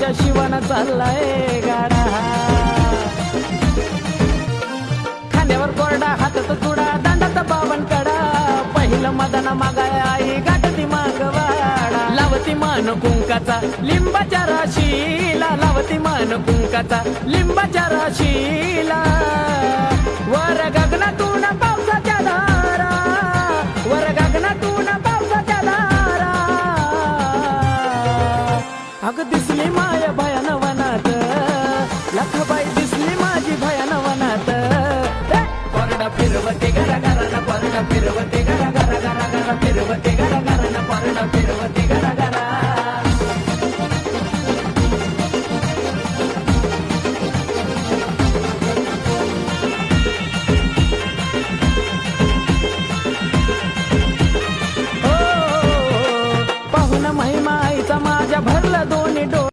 माझ्या शिवाना चाललाय गाडा. खांद्यावर कोरडा हातात चुडा दांडात बावन कडा, पहिलं मदना मागाय आई गाठती मागवाडा. लावती मान कुंकाचा लिंबाच्या राशीला, लावती मान कुंकाचा लिंबाच्या राशीला. वर गगनातून पावसाच्या धारा, वर गगनातून पावसाच्या धारा. अग दिसली माय भयान वनात, लखबाई दिसली माझी भयान वनात. परडा फिरवते घरा घराला, परडा फिरवते घरा घरा घरा घरा फिरवते घरा घराला, परडा फिरवते घरा